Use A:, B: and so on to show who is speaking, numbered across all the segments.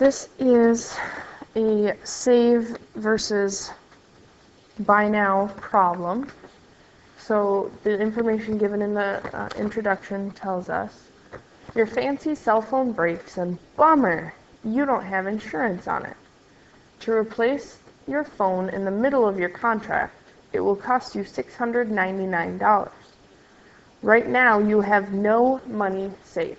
A: This is a save versus buy now problem. So the information given in the introduction tells us, your fancy cell phone breaks and bummer, you don't have insurance on it. To replace your phone in the middle of your contract, it will cost you $699. Right now, you have no money saved.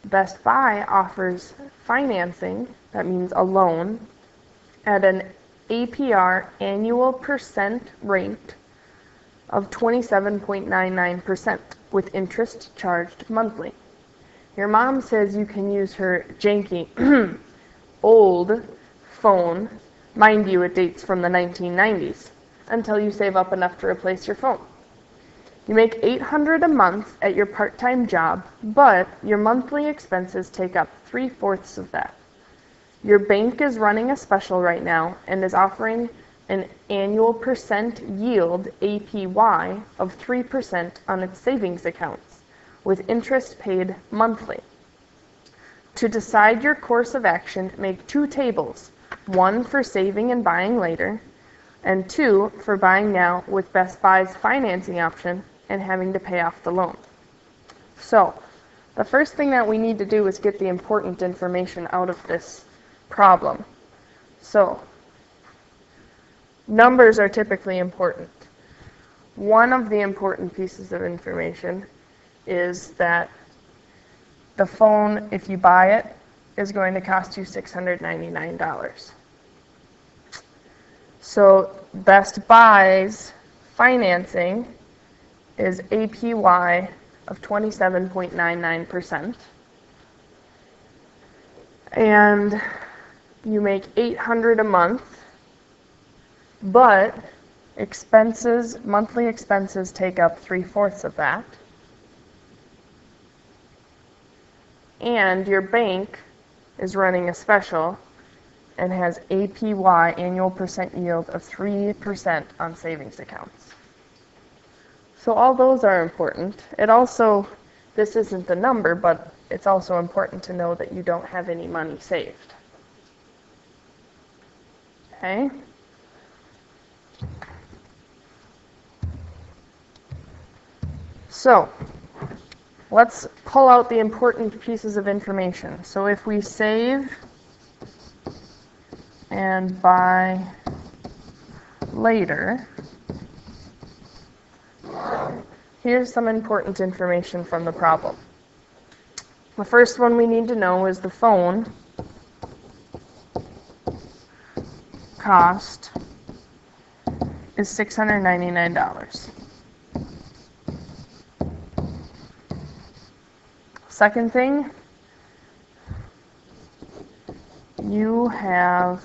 A: Best Buy offers financing, that means a loan, at an APR annual percent rate of 27.99% with interest charged monthly. Your mom says you can use her janky old phone, mind you it dates from the 1990s, until you save up enough to replace your phone. You make $800 a month at your part-time job, but your monthly expenses take up 3/4 of that. Your bank is running a special right now and is offering an annual percent yield, APY, of 3% on its savings accounts, with interest paid monthly. To decide your course of action, make 2 tables, 1 for saving and buying later, and 2 for buying now with Best Buy's financing option and having to pay off the loan. So, the first thing that we need to do is get the important information out of this problem. So, numbers are typically important. One of the important pieces of information is that the phone, if you buy it, is going to cost you $699. So Best Buy's financing is APY of 27.99%. And you make $800 a month, but monthly expenses take up 3/4 of that. And your bank is running a special and has APY, annual percent yield, of 3% on savings accounts. So all those are important. This isn't the number, but it's also important to know that you don't have any money saved. Okay? So, let's pull out the important pieces of information. So if we save and buy later, here's some important information from the problem. The first one we need to know is the phone cost is $699. Second thing, you have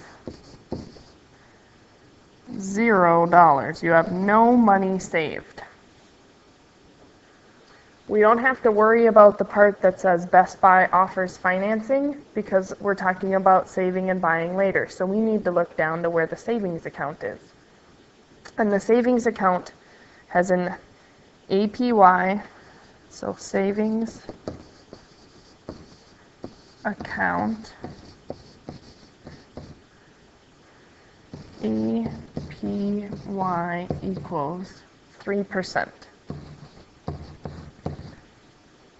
A: $0. You have no money saved. We don't have to worry about the part that says Best Buy offers financing because we're talking about saving and buying later. So we need to look down to where the savings account is. And the savings account has an APY, so savings account, APY equals 3%.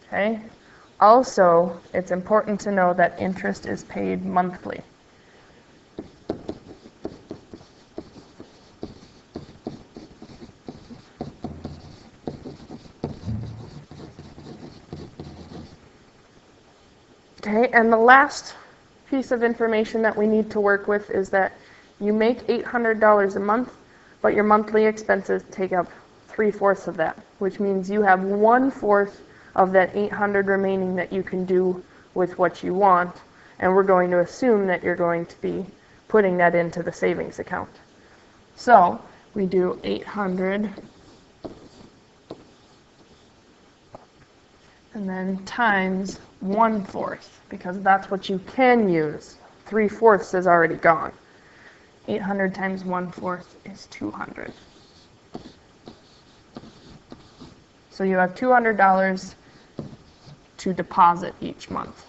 A: Okay? Also, it's important to know that interest is paid monthly. Okay, and the last piece of information that we need to work with is that you make $800 a month, but your monthly expenses take up 3/4 of that, which means you have 1/4 of that $800 remaining that you can do with what you want, and we're going to assume that you're going to be putting that into the savings account. So we do 800 and then times 1/4, because that's what you can use. 3/4 is already gone. 800 times 1/4 is 200. So you have $200 to deposit each month.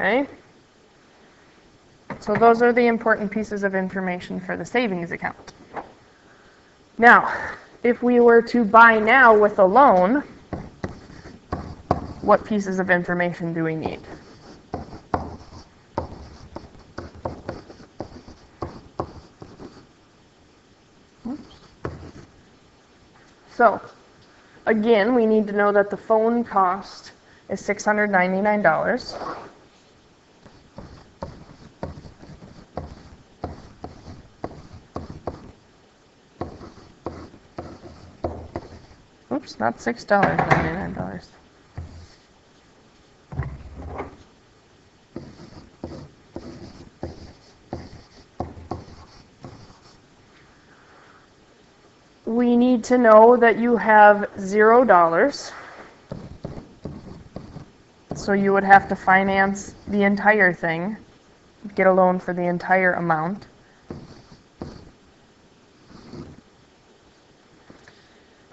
A: Okay? So those are the important pieces of information for the savings account. Now, if we were to buy now with a loan, what pieces of information do we need? So, again, we need to know that the phone cost is $699. Oops, not $6.99. We need to know that you have $0. So you would have to finance the entire thing, get a loan for the entire amount.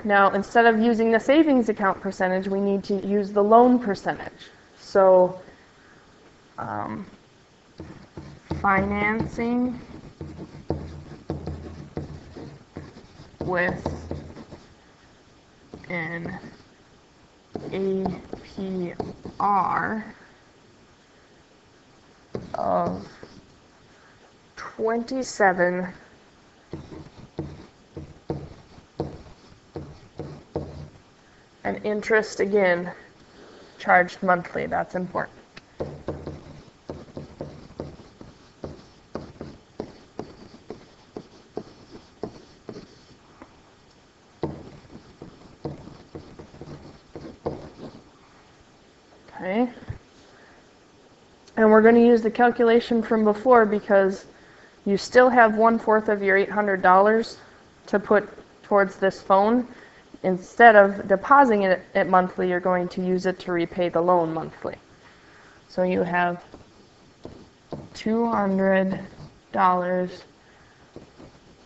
A: Now, instead of using the savings account percentage, we need to use the loan percentage. So, financing with an APR of 27 and interest, again, charged monthly. That's important. Okay. And we're going to use the calculation from before because you still have 1/4 of your $800 to put towards this phone. Instead of depositing it monthly, you're going to use it to repay the loan monthly. So you have $200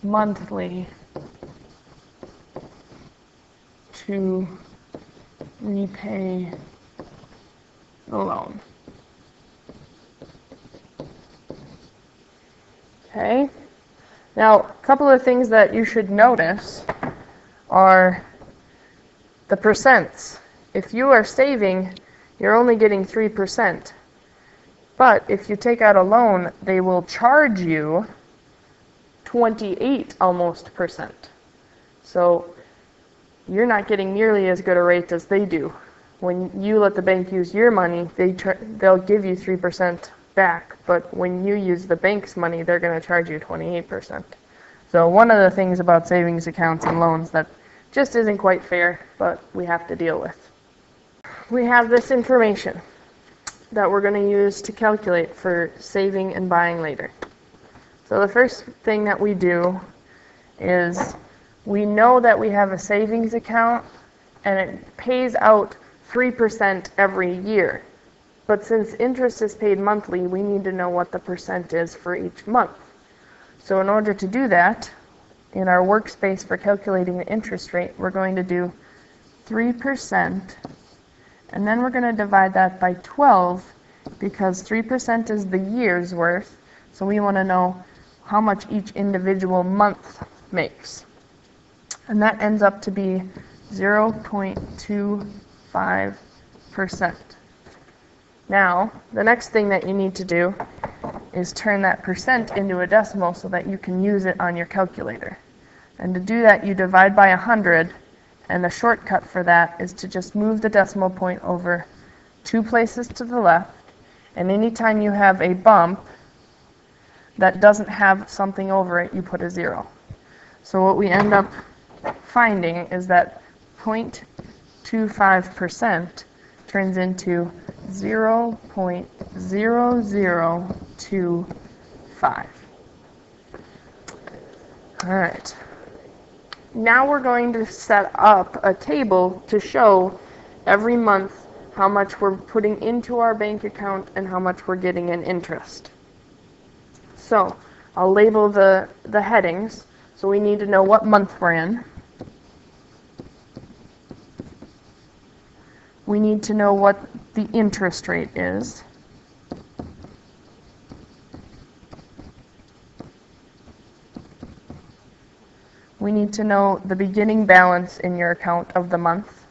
A: monthly to repay the loan. Okay. Now, a couple of things that you should notice are the percents. If you are saving, you're only getting 3%. But if you take out a loan, they will charge you 28 almost percent. So you're not getting nearly as good a rate as they do. When you let the bank use your money, they'll give you 3% back, but when you use the bank's money, they're going to charge you 28%. So one of the things about savings accounts and loans that just isn't quite fair, but we have to deal with. We have this information that we're going to use to calculate for saving and buying later. So the first thing that we do is we know that we have a savings account and it pays out 3% every year. But since interest is paid monthly, we need to know what the percent is for each month. So in order to do that, in our workspace for calculating the interest rate, we're going to do 3%, and then we're going to divide that by 12, because 3% is the year's worth, so we want to know how much each individual month makes. And that ends up to be 0.25%. Now, the next thing that you need to do is turn that percent into a decimal so that you can use it on your calculator. And to do that, you divide by 100, and the shortcut for that is to just move the decimal point over 2 places to the left, and anytime you have a bump that doesn't have something over it, you put a 0. So what we end up finding is that 0.25% turns into 0.0025. All right. Now we're going to set up a table to show every month how much we're putting into our bank account and how much we're getting in interest. So I'll label the headings. So we need to know what month we're in. We need to know what the interest rate is. need to know the beginning balance in your account of the month.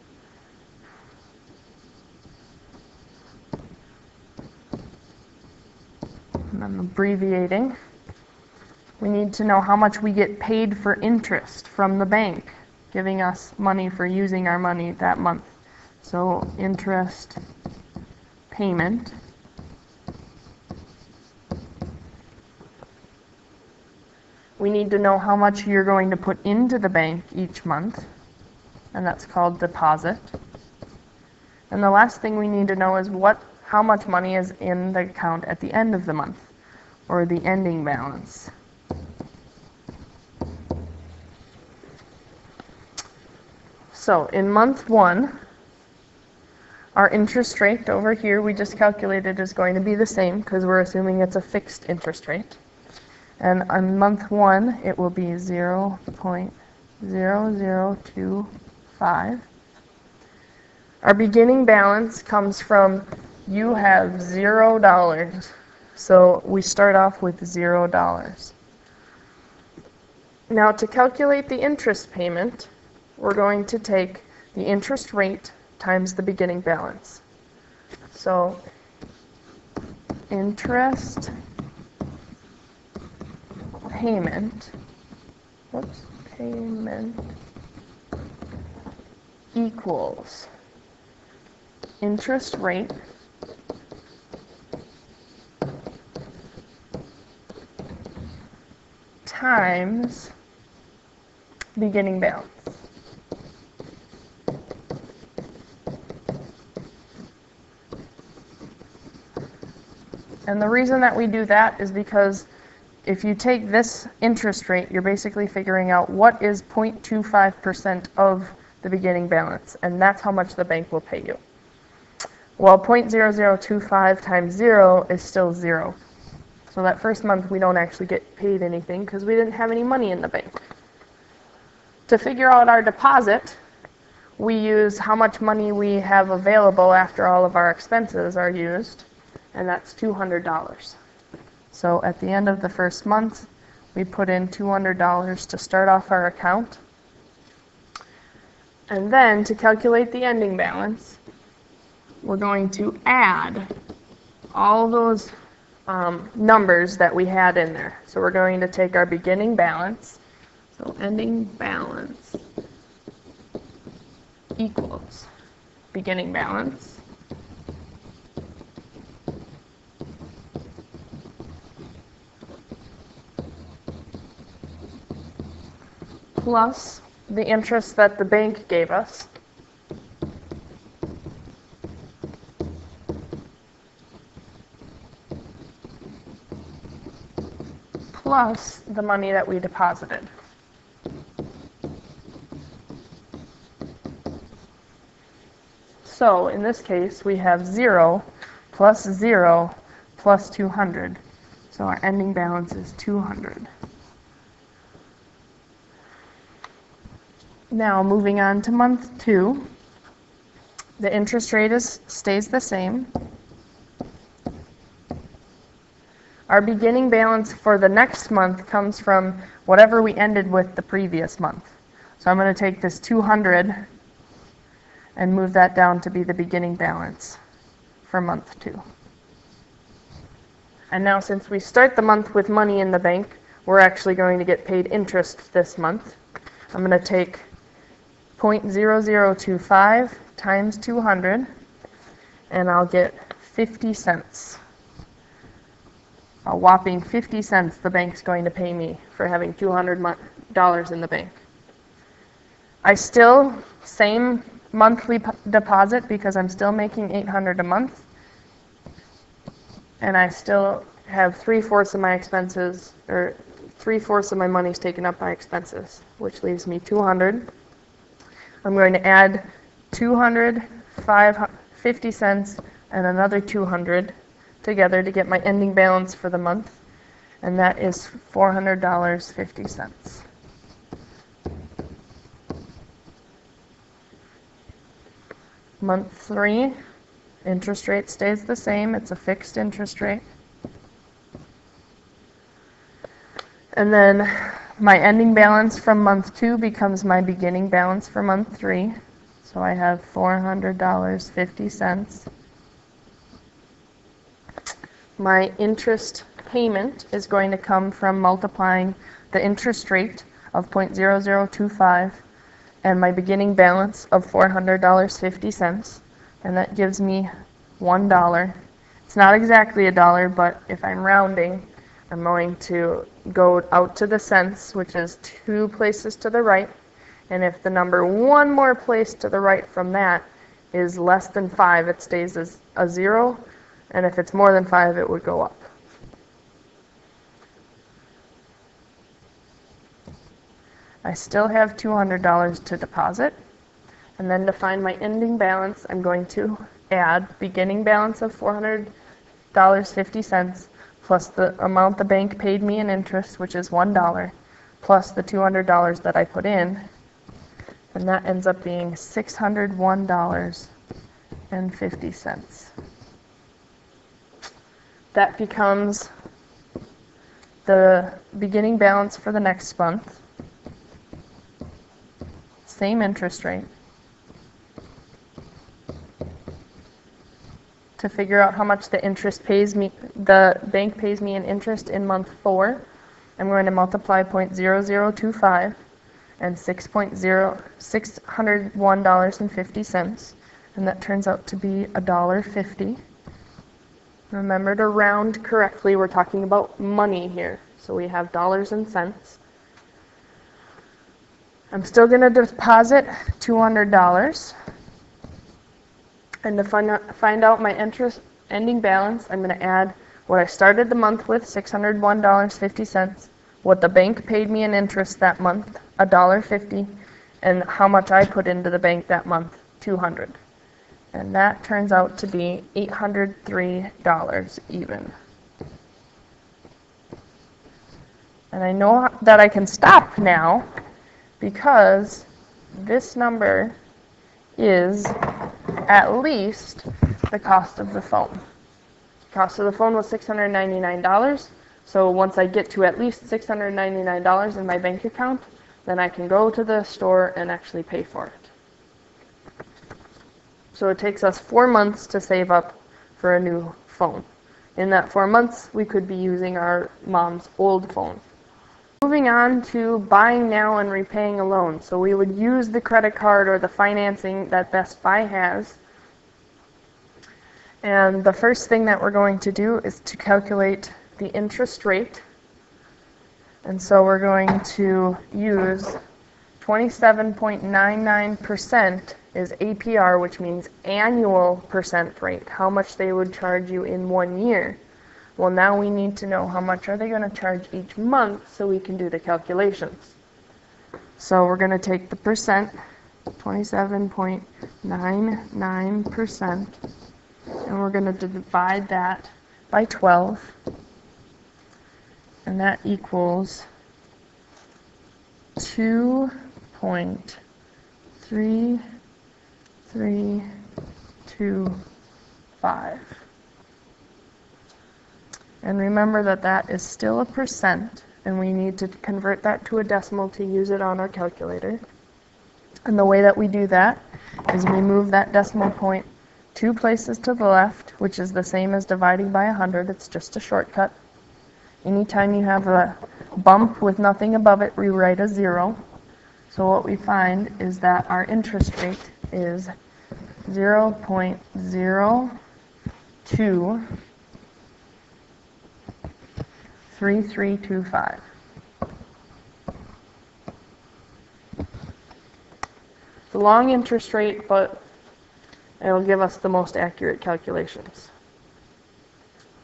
A: And I'm abbreviating. We need to know how much we get paid for interest from the bank, giving us money for using our money that month. So interest payment. We need to know how much you're going to put into the bank each month, and that's called deposit. And the last thing we need to know is how much money is in the account at the end of the month, or the ending balance. So in month 1, our interest rate over here we just calculated is going to be the same because we're assuming it's a fixed interest rate. And on month 1, it will be 0.0025. Our beginning balance comes from you have $0. So we start off with $0. Now to calculate the interest payment, we're going to take the interest rate times the beginning balance. So interest payment equals interest rate times beginning balance. And the reason that we do that is because if you take this interest rate, you're basically figuring out what is 0.25% of the beginning balance, and that's how much the bank will pay you. Well, 0.0025 times 0 is still 0. So that first month we don't actually get paid anything because we didn't have any money in the bank. To figure out our deposit, we use how much money we have available after all of our expenses are used, and that's $200. So at the end of the first month, we put in $200 to start off our account. And then to calculate the ending balance, we're going to add all those numbers that we had in there. So we're going to take our beginning balance, so ending balance equals beginning balance plus the interest that the bank gave us plus the money that we deposited. So in this case, we have 0 plus 0 plus 200. So our ending balance is 200. Now moving on to month 2, the interest rate stays the same. Our beginning balance for the next month comes from whatever we ended with the previous month. So I'm going to take this 200 and move that down to be the beginning balance for month 2. And now since we start the month with money in the bank, we're actually going to get paid interest this month. I'm going to take 0.0025 times 200, and I'll get 50 cents. A whopping 50 cents the bank's going to pay me for having $200 in the bank. I still, same monthly deposit because I'm still making $800 a month, and I still have 3/4 of my expenses, or 3/4 of my money's taken up by expenses, which leaves me 200. I'm going to add 200, 50 cents, and another 200 together to get my ending balance for the month, and that is $400.50. Month 3, interest rate stays the same. It's a fixed interest rate. And then My ending balance from month 2 becomes my beginning balance for month 3. So I have $400.50. My interest payment is going to come from multiplying the interest rate of 0.0025 and my beginning balance of $400.50, and that gives me $1. It's not exactly $1, but if I'm rounding, I'm going to go out to the cents, which is 2 places to the right, and if the number 1 more place to the right from that is less than 5, it stays as a 0, and if it's more than 5, it would go up. I still have $200 to deposit, and then to find my ending balance, I'm going to add beginning balance of $400.50 plus the amount the bank paid me in interest, which is $1, plus the $200 that I put in, and that ends up being $601.50. That becomes the beginning balance for the next month. Same interest rate. To figure out how much the bank pays me in interest in month 4, I'm going to multiply 0.0025 and $601.50, and that turns out to be $1.50. Remember to round correctly. We're talking about money here, so we have dollars and cents. I'm still going to deposit $200. And to find out my ending balance, I'm going to add what I started the month with, $601.50, what the bank paid me in interest that month, $1.50, and how much I put into the bank that month, $200. And that turns out to be $803 even. And I know that I can stop now because this number is at least the cost of the phone. The cost of the phone was $699, so once I get to at least $699 in my bank account, then I can go to the store and actually pay for it. So it takes us 4 months to save up for a new phone. In that 4 months, we could be using our mom's old phone. Moving on to buying now and repaying a loan. So we would use the credit card or the financing that Best Buy has. And the first thing that we're going to do is to calculate the interest rate. And so we're going to use 27.99% is APR, which means annual percent rate, how much they would charge you in 1 year. Well, now we need to know how much are they going to charge each month so we can do the calculations. So we're going to take the percent, 27.99%, and we're going to divide that by 12, and that equals 2.3325. And remember that that is still a percent, and we need to convert that to a decimal to use it on our calculator. And the way that we do that is we move that decimal point 2 places to the left, which is the same as dividing by 100. It's just a shortcut. Anytime you have a bump with nothing above it, we write a 0. So what we find is that our interest rate is 0.023325. It's a long interest rate, but it'll give us the most accurate calculations.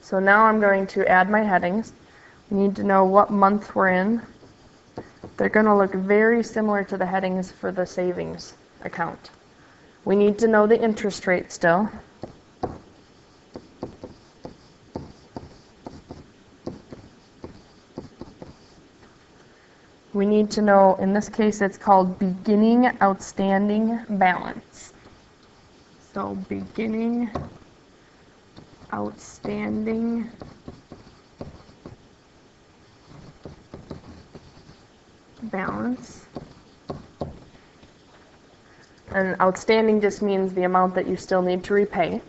A: So now I'm going to add my headings. We need to know what month we're in. They're going to look very similar to the headings for the savings account. We need to know the interest rate still. We need to know, in this case, it's called beginning outstanding balance. So beginning outstanding balance. And outstanding just means the amount that you still need to repay.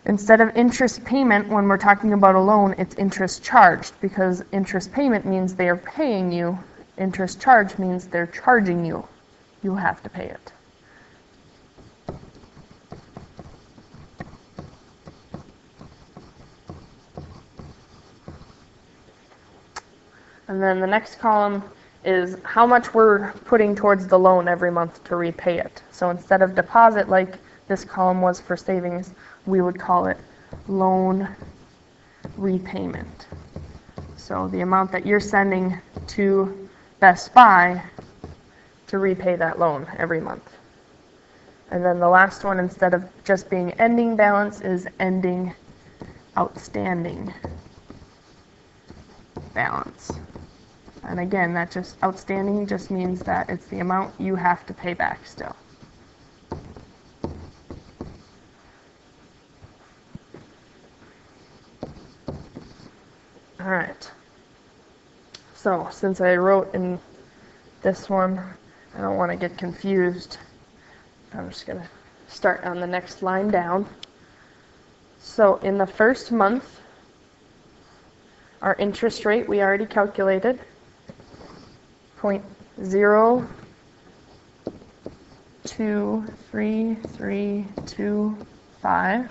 A: Instead of interest payment, when we're talking about a loan, it's interest charged, because interest payment means they are paying you. Interest charge means they're charging you. You have to pay it. And then the next column is how much we're putting towards the loan every month to repay it. So instead of deposit, like this column was for savings, we would call it loan repayment. So the amount that you're sending to Best Buy to repay that loan every month. And then the last one, instead of just being ending balance, is ending outstanding balance. And again, that just outstanding just means that it's the amount you have to pay back still. All right. So since I wrote in this one, I don't want to get confused. I'm just going to start on the next line down. So in the first month, our interest rate we already calculated, 0.023325.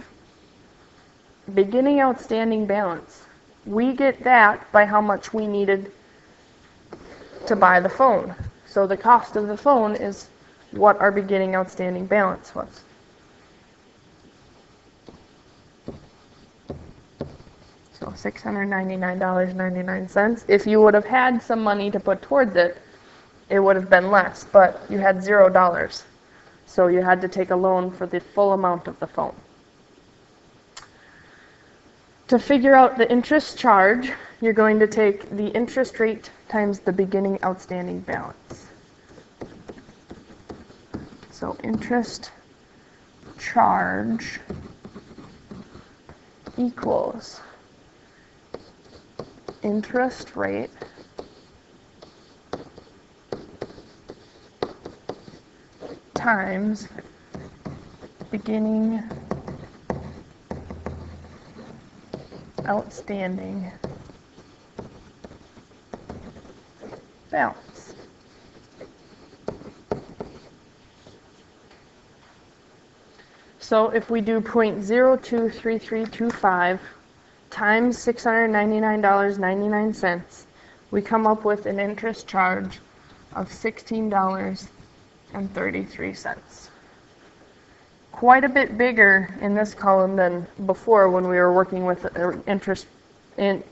A: Beginning outstanding balance. We get that by how much we needed to buy the phone. So the cost of the phone is what our beginning outstanding balance was. So $699.99. If you would have had some money to put towards it, it would have been less, but you had $0. So you had to take a loan for the full amount of the phone. To figure out the interest charge, you're going to take the interest rate times the beginning outstanding balance. So interest charge equals interest rate times beginning outstanding balance. So if we do 0.023325 times $699.99, we come up with an interest charge of $16.33. Quite a bit bigger in this column than before when we were working with an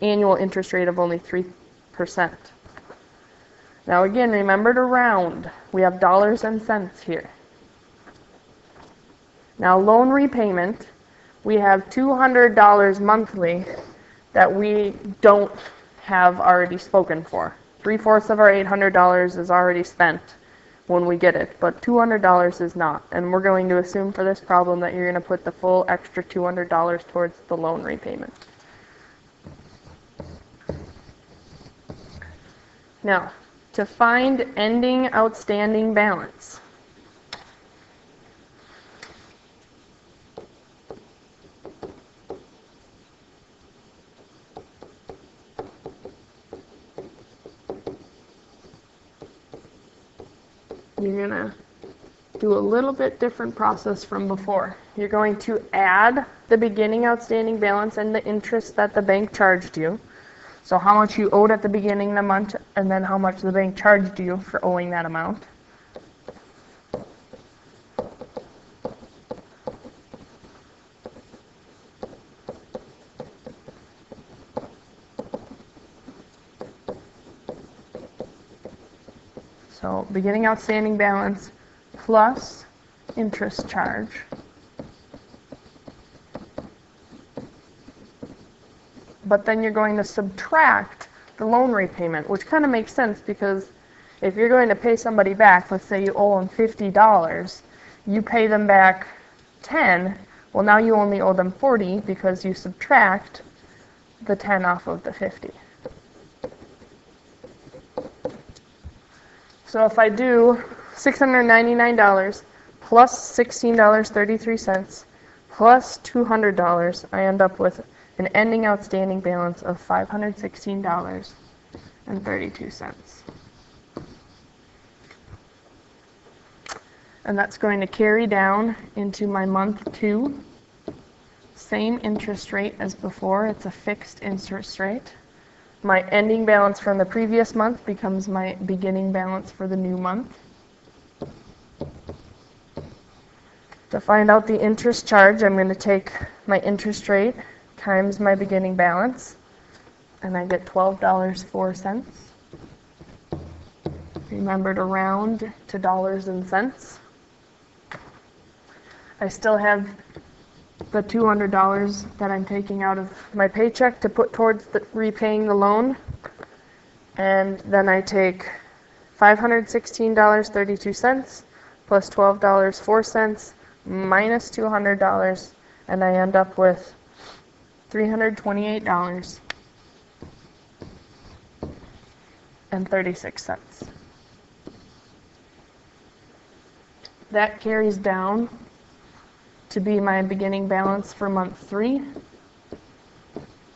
A: annual interest rate of only 3%. Now again, remember to round. We have dollars and cents here. Now loan repayment, we have $200 monthly that we don't have already spoken for. 3/4 of our $800 is already spent when we get it, but $200 is not. And we're going to assume for this problem that you're going to put the full extra $200 towards the loan repayment. Now, to find ending outstanding balance, you're going to do a little bit different process from before. You're going to add the beginning outstanding balance and the interest that the bank charged you. So how much you owed at the beginning of the month, and then how much the bank charged you for owing that amount. So beginning outstanding balance plus interest charge. But then you're going to subtract the loan repayment, which kind of makes sense because if you're going to pay somebody back, let's say you owe them $50, you pay them back 10, well now you only owe them 40 because you subtract the 10 off of the 50. So if I do $699 plus $16.33 plus $200, I end up with an ending outstanding balance of $516.32. And that's going to carry down into my month 2. Same interest rate as before. It's a fixed interest rate. My ending balance from the previous month becomes my beginning balance for the new month. To find out the interest charge, I'm going to take my interest rate times my beginning balance, and I get $12.04. Remember to round to dollars and cents. I still have the $200 that I'm taking out of my paycheck to put towards repaying the loan, and then I take $516.32 plus $12.04 minus $200, and I end up with $328.36. That carries down to be my beginning balance for month 3.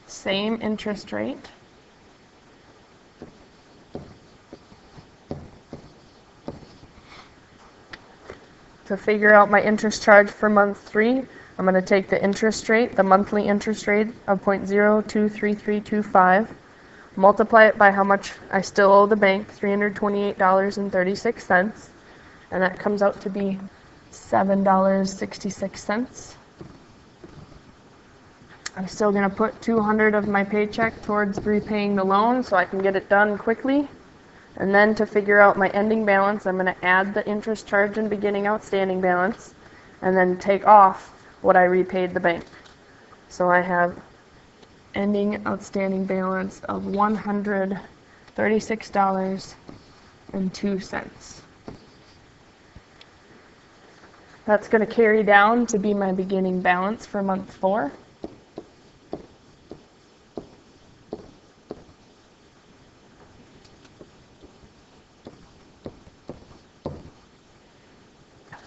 A: Same interest rate. To figure out my interest charge for month 3, I'm going to take the interest rate, the monthly interest rate of 0.023325, multiply it by how much I still owe the bank, $328.36, and that comes out to be $7.66. I'm still going to put $200 of my paycheck towards repaying the loan so I can get it done quickly. And then to figure out my ending balance, I'm going to add the interest charge and beginning outstanding balance, and then take off what I repaid the bank. So I have ending outstanding balance of $136.02. That's going to carry down to be my beginning balance for month 4.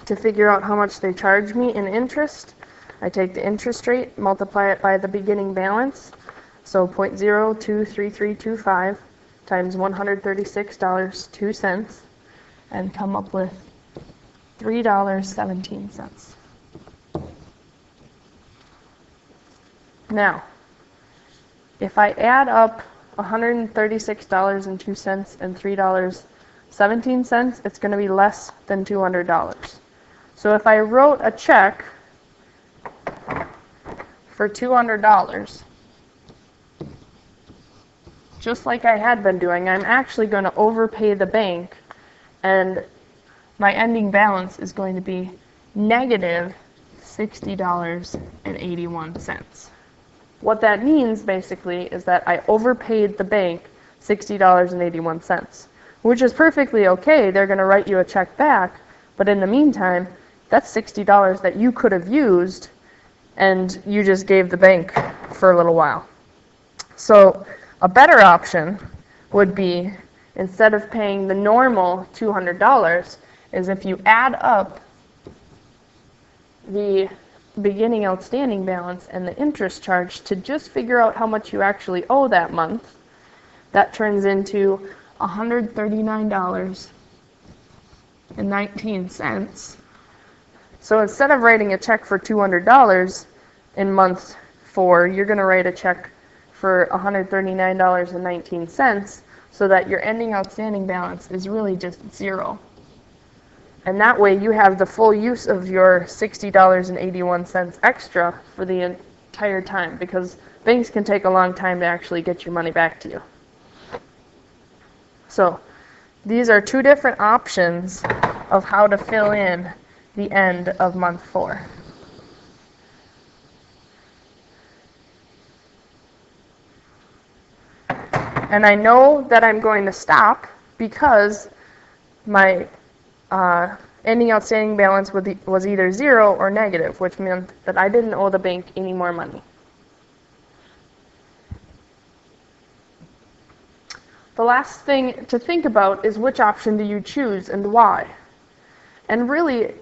A: To figure out how much they charge me in interest, I take the interest rate, multiply it by the beginning balance, so 0.023325 times $136.02, and come up with $3.17. Now, if I add up $136.02 and $3.17, it's going to be less than $200. So if I wrote a check for $200, just like I had been doing, I'm actually going to overpay the bank, and my ending balance is going to be negative $60.81. What that means basically is that I overpaid the bank $60.81, which is perfectly okay. They're going to write you a check back, but in the meantime, that's $60 that you could have used and you just gave the bank for a little while. So a better option would be, instead of paying the normal $200, is if you add up the beginning outstanding balance and the interest charge to just figure out how much you actually owe that month. That turns into $139.19. So instead of writing a check for $200 in month 4, you're going to write a check for $139.19, so that your ending outstanding balance is really just zero. And that way you have the full use of your $60.81 extra for the entire time, because banks can take a long time to actually get your money back to you. So these are 2 different options of how to fill in the end of month 4. And I know that I'm going to stop because my ending outstanding balance was either 0 or negative, which meant that I didn't owe the bank any more money. the last thing to think about is which option do you choose and why. And really,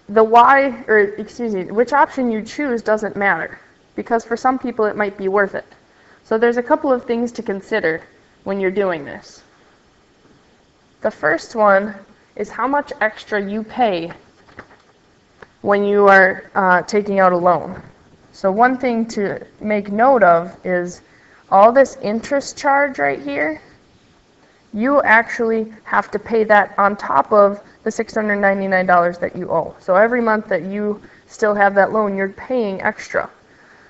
A: which option you choose doesn't matter, because for some people it might be worth it. So there's a couple of things to consider when you're doing this. The first one is how much extra you pay when you are taking out a loan. So one thing to make note of is all this interest charge right here, you actually have to pay that on top of the $699 that you owe. So every month that you still have that loan, you're paying extra.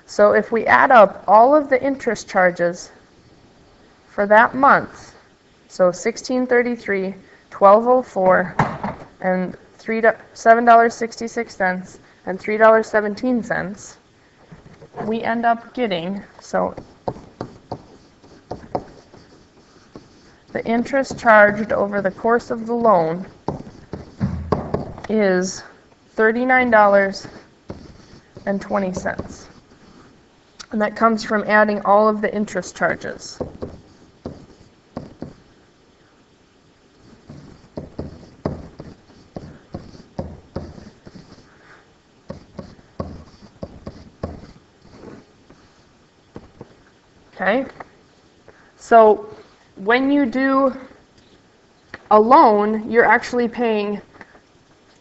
A: So if we add up all of the interest charges for that month, so $16.33, $12.04, and $7.66, and $3.17, we end up getting, so the interest charged over the course of the loan is $39.20. And that comes from adding all of the interest charges. Okay? So when you do a loan, you're actually paying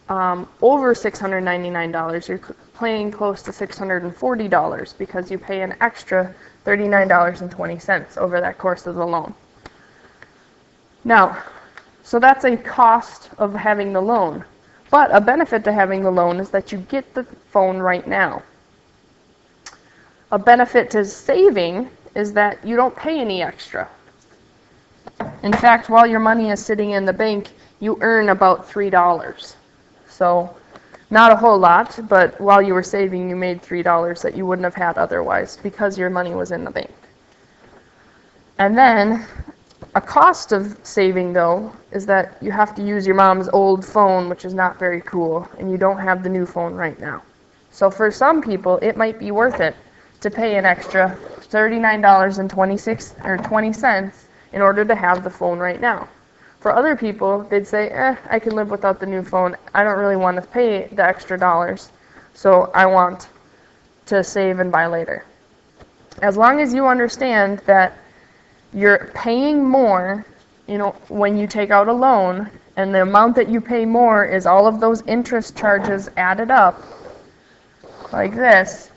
A: over $699. You're paying close to $640 because you pay an extra $39.20 over that course of the loan. Now, so that's a cost of having the loan. But a benefit to having the loan is that you get the phone right now. A benefit to saving is that you don't pay any extra. In fact, while your money is sitting in the bank, you earn about $3. So not a whole lot, but while you were saving, you made $3 that you wouldn't have had otherwise because your money was in the bank. And then a cost of saving, though, is that you have to use your mom's old phone, which is not very cool, and you don't have the new phone right now. So for some people, it might be worth it to pay an extra $39.20 in order to have the phone right now. For other people, they'd say, I can live without the new phone. I don't really want to pay the extra dollars, so I want to save and buy later. As long as you understand that you're paying more, when you take out a loan, and the amount that you pay more is all of those interest charges added up, like this,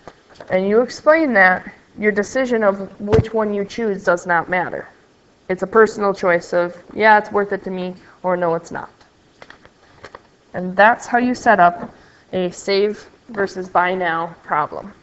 A: and you explain that, your decision of which one you choose does not matter. It's a personal choice of, yeah, it's worth it to me, or no, it's not. And that's how you set up a save versus buy now problem.